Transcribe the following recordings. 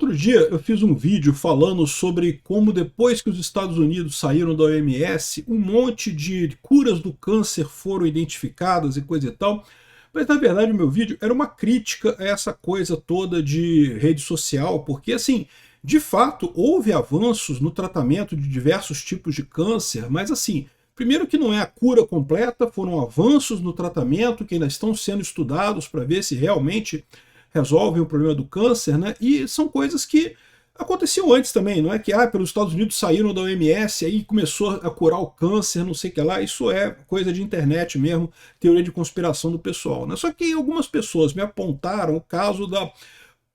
outro dia eu fiz um vídeo falando sobre como depois que os Estados Unidos saíram da OMS, um monte de curas do câncer foram identificadas e coisa e tal. Mas na verdade o meu vídeo era uma crítica a essa coisa toda de rede social, porque assim, de fato houve avanços no tratamento de diversos tipos de câncer, mas assim, primeiro que não é a cura completa, foram avanços no tratamento que ainda estão sendo estudados para ver se realmente resolvem o problema do câncer, né? E são coisas que aconteciam antes também, não é que pelos Estados Unidos saíram da OMS, aí começou a curar o câncer, não sei o que lá, isso é coisa de internet mesmo, teoria de conspiração do pessoal, né? Só que algumas pessoas me apontaram o caso da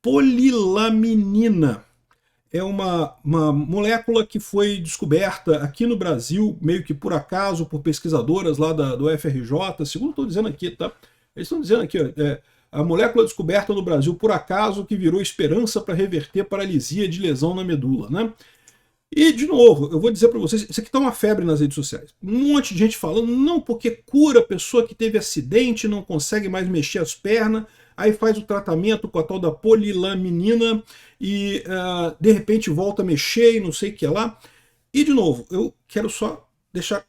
polilaminina. É uma molécula que foi descoberta aqui no Brasil, meio que por acaso, por pesquisadoras lá do FRJ, segundo estou dizendo aqui, tá? Eles estão dizendo aqui, ó, a molécula descoberta no Brasil por acaso que virou esperança para reverter paralisia de lesão na medula, né? E, de novo, eu vou dizer para vocês, isso aqui está uma febre nas redes sociais. Um monte de gente falando, não, porque cura a pessoa que teve acidente, não consegue mais mexer as pernas, aí faz o tratamento com a tal da polilaminina e, de repente, volta a mexer e não sei o que lá. E, de novo, eu quero só deixar...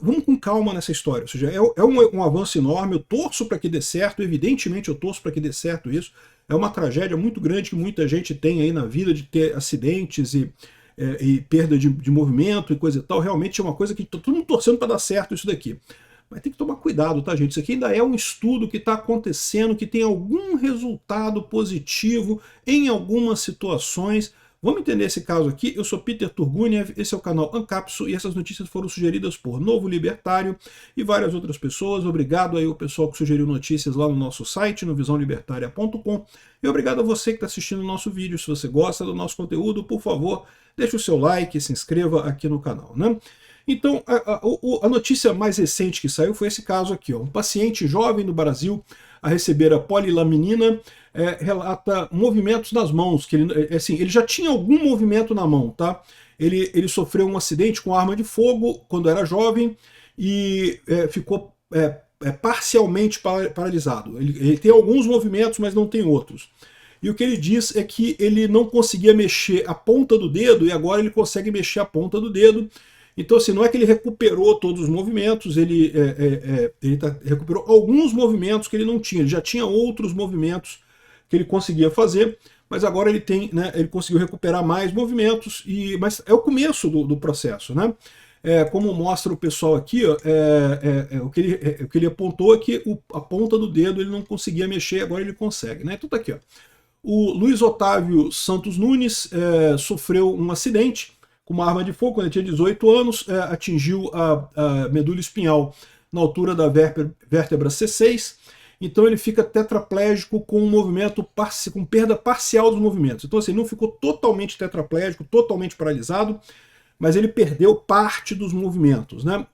vamos com calma nessa história. Ou seja, é um avanço enorme, eu torço para que dê certo, evidentemente eu torço para que dê certo isso. É uma tragédia muito grande que muita gente tem aí na vida de ter acidentes e perda de movimento e coisa e tal. Realmente é uma coisa que tá todo mundo torcendo para dar certo isso daqui. Mas tem que tomar cuidado, tá, gente? Isso aqui ainda é um estudo que está acontecendo, que tem algum resultado positivo em algumas situações. Vamos entender esse caso aqui. Eu sou Peter Turguniev, esse é o canal Ancapso e essas notícias foram sugeridas por Novo Libertário e várias outras pessoas. Obrigado aí ao pessoal que sugeriu notícias lá no nosso site, no visãolibertaria.com, e obrigado a você que está assistindo o nosso vídeo. Se você gosta do nosso conteúdo, por favor, deixe o seu like, se inscreva aqui no canal, né? Então, a notícia mais recente que saiu foi esse caso aqui, ó. Um paciente jovem no Brasil a receber a polilaminina relata movimentos nas mãos, que ele já tinha algum movimento na mão, tá? Ele sofreu um acidente com arma de fogo quando era jovem e ficou parcialmente paralisado. Ele tem alguns movimentos, mas não tem outros. E o que ele diz é que ele não conseguia mexer a ponta do dedo e agora ele consegue mexer a ponta do dedo. Então, assim, não é que ele recuperou todos os movimentos, ele recuperou alguns movimentos que ele não tinha. Ele já tinha outros movimentos que ele conseguia fazer, mas agora ele tem, né, ele conseguiu recuperar mais movimentos, mas é o começo do processo, né? Como mostra o pessoal aqui, ó, o que ele apontou é que a ponta do dedo ele não conseguia mexer, agora ele consegue, né? Então tá aqui, ó. O Luiz Otávio Santos Nunes sofreu um acidente com uma arma de fogo quando ele tinha 18 anos, atingiu a medula espinhal na altura da vértebra C6, então ele fica tetraplégico com um movimento com perda parcial dos movimentos. Então assim, não ficou totalmente tetraplégico, totalmente paralisado, mas ele perdeu parte dos movimentos, né?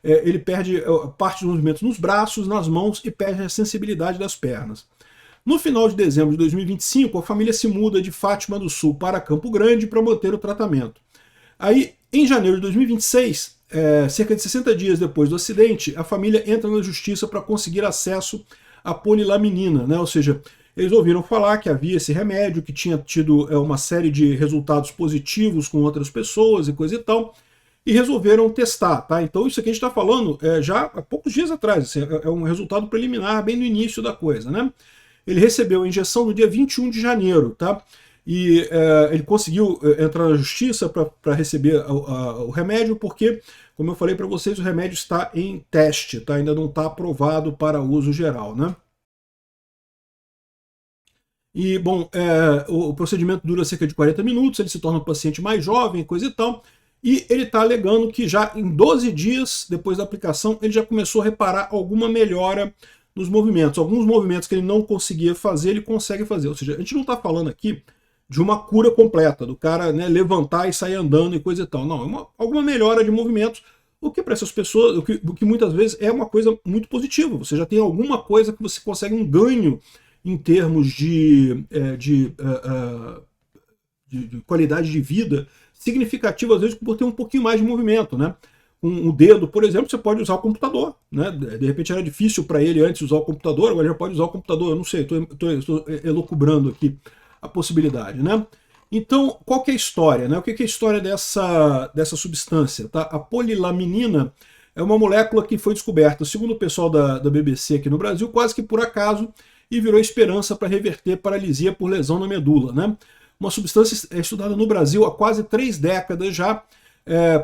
Ele perde parte dos movimentos nos braços, nas mãos e perde a sensibilidade das pernas. No final de dezembro de 2025, a família se muda de Fátima do Sul para Campo Grande para manter o tratamento. Aí, em janeiro de 2026, cerca de 60 dias depois do acidente, a família entra na justiça para conseguir acesso à polilaminina, né? Ou seja, eles ouviram falar que havia esse remédio, que tinha tido uma série de resultados positivos com outras pessoas e coisa e tal, e resolveram testar, tá? Então isso aqui a gente está falando já há poucos dias atrás, assim, é um resultado preliminar bem no início da coisa, né? Ele recebeu a injeção no dia 21 de janeiro, tá? E ele conseguiu entrar na justiça para receber o remédio, porque, como eu falei para vocês, o remédio está em teste, tá? Ainda não está aprovado para uso geral, né? E, bom, o procedimento dura cerca de 40 minutos, ele se torna um paciente mais jovem, coisa e tal, e ele está alegando que já em 12 dias depois da aplicação, ele já começou a reparar alguma melhora nos movimentos. Alguns movimentos que ele não conseguia fazer, ele consegue fazer. Ou seja, a gente não está falando aqui de uma cura completa, do cara, né, levantar e sair andando e coisa e tal. Não, é alguma melhora de movimentos, o que para essas pessoas, o que muitas vezes é uma coisa muito positiva. Você já tem alguma coisa que você consegue um ganho em termos de qualidade de vida significativo, às vezes, por ter um pouquinho mais de movimento, né? Com o dedo, por exemplo, você pode usar o computador, né? De repente era difícil para ele antes usar o computador, agora já pode usar o computador. Eu não sei, estou elucubrando aqui a possibilidade, né? Então, qual que é a história, né? O que é a história dessa substância? Tá? A polilaminina é uma molécula que foi descoberta, segundo o pessoal da BBC aqui no Brasil, quase que por acaso, e virou esperança para reverter paralisia por lesão na medula, né? Uma substância estudada no Brasil há quase 3 décadas já.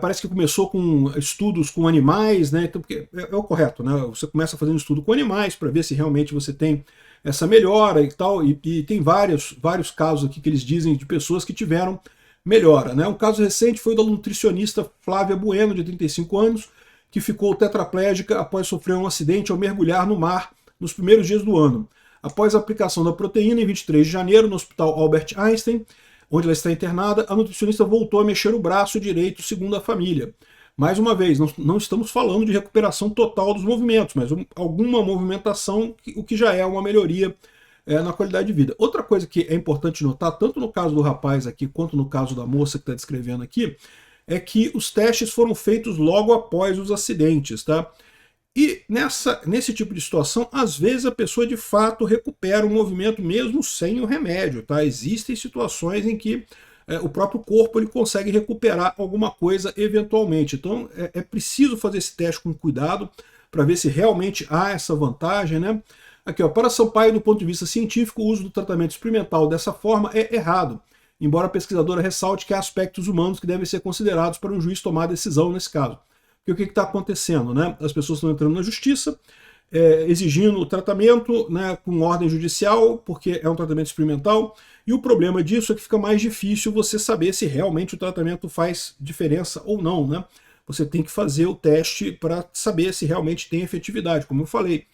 Parece que começou com estudos com animais, né? Então, porque é o correto, né? Você começa fazendo estudo com animais para ver se realmente você tem essa melhora e tal, e tem vários casos aqui que eles dizem de pessoas que tiveram melhora, né? Um caso recente foi o da nutricionista Flávia Bueno, de 35 anos, que ficou tetraplégica após sofrer um acidente ao mergulhar no mar nos primeiros dias do ano. Após a aplicação da proteína, em 23 de janeiro, no Hospital Albert Einstein, onde ela está internada, a nutricionista voltou a mexer o braço direito, segundo a família. Mais uma vez, não estamos falando de recuperação total dos movimentos, mas alguma movimentação, o que já é uma melhoria na qualidade de vida. Outra coisa que é importante notar, tanto no caso do rapaz aqui, quanto no caso da moça que está descrevendo aqui, é que os testes foram feitos logo após os acidentes, tá? E nesse tipo de situação, às vezes a pessoa de fato recupera o movimento mesmo sem o remédio, tá? Existem situações em que o próprio corpo ele consegue recuperar alguma coisa eventualmente. Então é preciso fazer esse teste com cuidado para ver se realmente há essa vantagem, né? Aqui, ó, para Sampaio, do ponto de vista científico, o uso do tratamento experimental dessa forma é errado, embora a pesquisadora ressalte que há aspectos humanos que devem ser considerados para um juiz tomar a decisão nesse caso. Porque o que está acontecendo, né? As pessoas estão entrando na justiça, exigindo o tratamento, né, com ordem judicial, porque é um tratamento experimental, e o problema disso é que fica mais difícil você saber se realmente o tratamento faz diferença ou não, né? Você tem que fazer o teste para saber se realmente tem efetividade, como eu falei.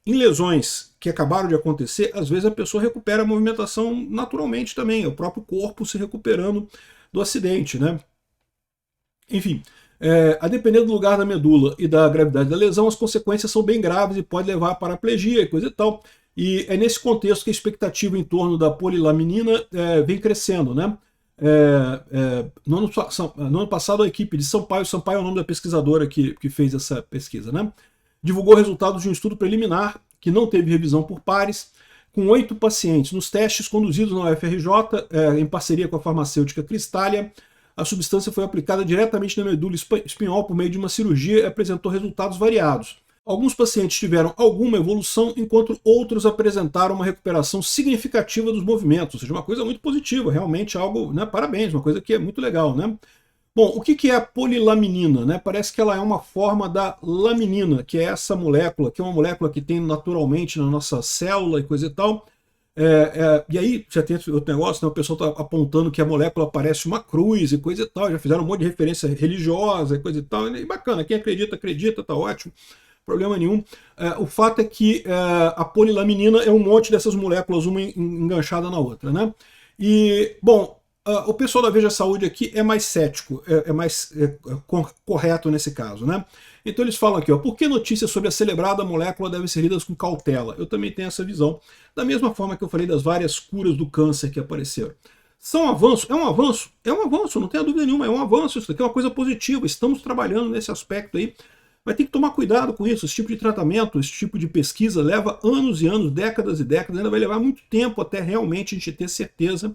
Em lesões que acabaram de acontecer, às vezes a pessoa recupera a movimentação naturalmente também, é o próprio corpo se recuperando do acidente, né? Enfim, a depender do lugar da medula e da gravidade da lesão, as consequências são bem graves e pode levar a paraplegia e coisa e tal. E é nesse contexto que a expectativa em torno da polilaminina vem crescendo, né? No ano passado, a equipe de Sampaio é o nome da pesquisadora que fez essa pesquisa, né? Divulgou resultados de um estudo preliminar que não teve revisão por pares, com 8 pacientes. Nos testes conduzidos na UFRJ, em parceria com a farmacêutica Cristália, a substância foi aplicada diretamente na medula espinhal por meio de uma cirurgia e apresentou resultados variados. Alguns pacientes tiveram alguma evolução, enquanto outros apresentaram uma recuperação significativa dos movimentos, ou seja, uma coisa muito positiva, realmente algo, né, parabéns, uma coisa que é muito legal, né? Bom, o que é a polilaminina, né? Parece que ela é uma forma da laminina, que é essa molécula, que é uma molécula que tem naturalmente na nossa célula e coisa e tal. E aí já tem outro negócio, né? O pessoal está apontando que a molécula parece uma cruz e coisa e tal, já fizeram um monte de referência religiosa e coisa e tal, e bacana, quem acredita, acredita, tá ótimo, problema nenhum. O fato é que a polilaminina é um monte dessas moléculas, uma enganchada na outra, né? E, bom, o pessoal da Veja Saúde aqui é mais cético, é mais correto nesse caso, né? Então eles falam aqui, ó, por que notícias sobre a celebrada molécula devem ser lidas com cautela? Eu também tenho essa visão, da mesma forma que eu falei das várias curas do câncer que apareceram. São avanços? É um avanço? É um avanço, não tenha dúvida nenhuma, é um avanço, isso aqui é uma coisa positiva, estamos trabalhando nesse aspecto aí, mas tem que tomar cuidado com isso, esse tipo de tratamento, esse tipo de pesquisa leva anos e anos, décadas e décadas, ainda vai levar muito tempo até realmente a gente ter certeza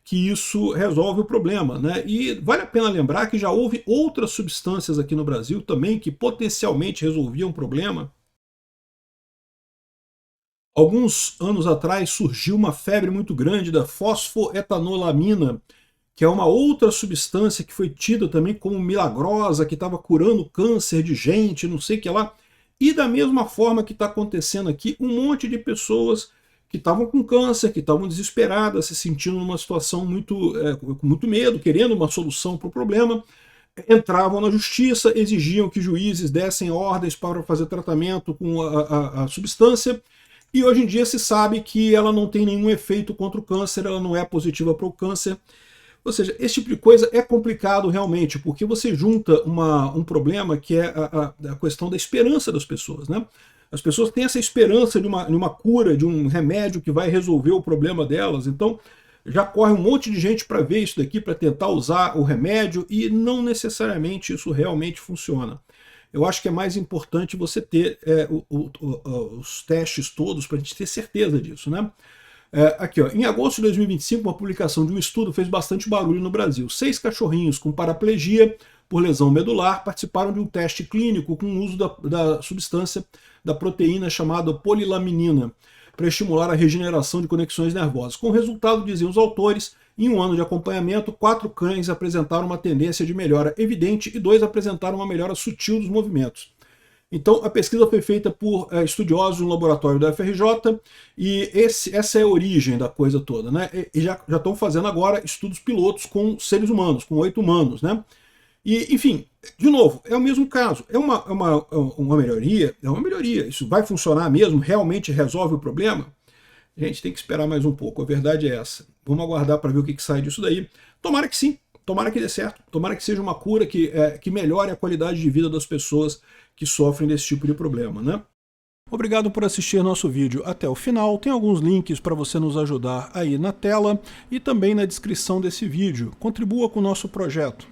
que isso resolve o problema, né? E vale a pena lembrar que já houve outras substâncias aqui no Brasil também que potencialmente resolviam o problema. Alguns anos atrás surgiu uma febre muito grande da fosfoetanolamina, que é uma outra substância que foi tida também como milagrosa, que estava curando câncer de gente, não sei o que lá. E da mesma forma que está acontecendo aqui, um monte de pessoas que estavam com câncer, que estavam desesperadas, se sentindo numa situação com muito medo, querendo uma solução para o problema, entravam na justiça, exigiam que juízes dessem ordens para fazer tratamento com a substância, e hoje em dia se sabe que ela não tem nenhum efeito contra o câncer, ela não é positiva para o câncer. Ou seja, esse tipo de coisa é complicado realmente, porque você junta um problema que é a questão da esperança das pessoas, né? As pessoas têm essa esperança de uma cura, de um remédio que vai resolver o problema delas, então já corre um monte de gente para ver isso daqui, para tentar usar o remédio, e não necessariamente isso realmente funciona. Eu acho que é mais importante você ter os testes todos para a gente ter certeza disso, né? Aqui, ó, em agosto de 2025, uma publicação de um estudo fez bastante barulho no Brasil. 6 cachorrinhos com paraplegia por lesão medular participaram de um teste clínico com o uso da substância da proteína chamada polilaminina para estimular a regeneração de conexões nervosas. Com o resultado, diziam os autores, em um ano de acompanhamento, 4 cães apresentaram uma tendência de melhora evidente e 2 apresentaram uma melhora sutil dos movimentos. Então, a pesquisa foi feita por estudiosos no laboratório da FRJ e essa é a origem da coisa toda, né? E já estão fazendo agora estudos pilotos com seres humanos, com 8 humanos, né? E, enfim, de novo, é o mesmo caso. É uma melhoria? É uma melhoria. Isso vai funcionar mesmo? Realmente resolve o problema? A gente tem que esperar mais um pouco, a verdade é essa. Vamos aguardar para ver o que sai disso daí. Tomara que sim, tomara que dê certo, tomara que seja uma cura que melhore a qualidade de vida das pessoas que sofrem desse tipo de problema, né? Obrigado por assistir nosso vídeo até o final. Tem alguns links para você nos ajudar aí na tela e também na descrição desse vídeo. Contribua com o nosso projeto.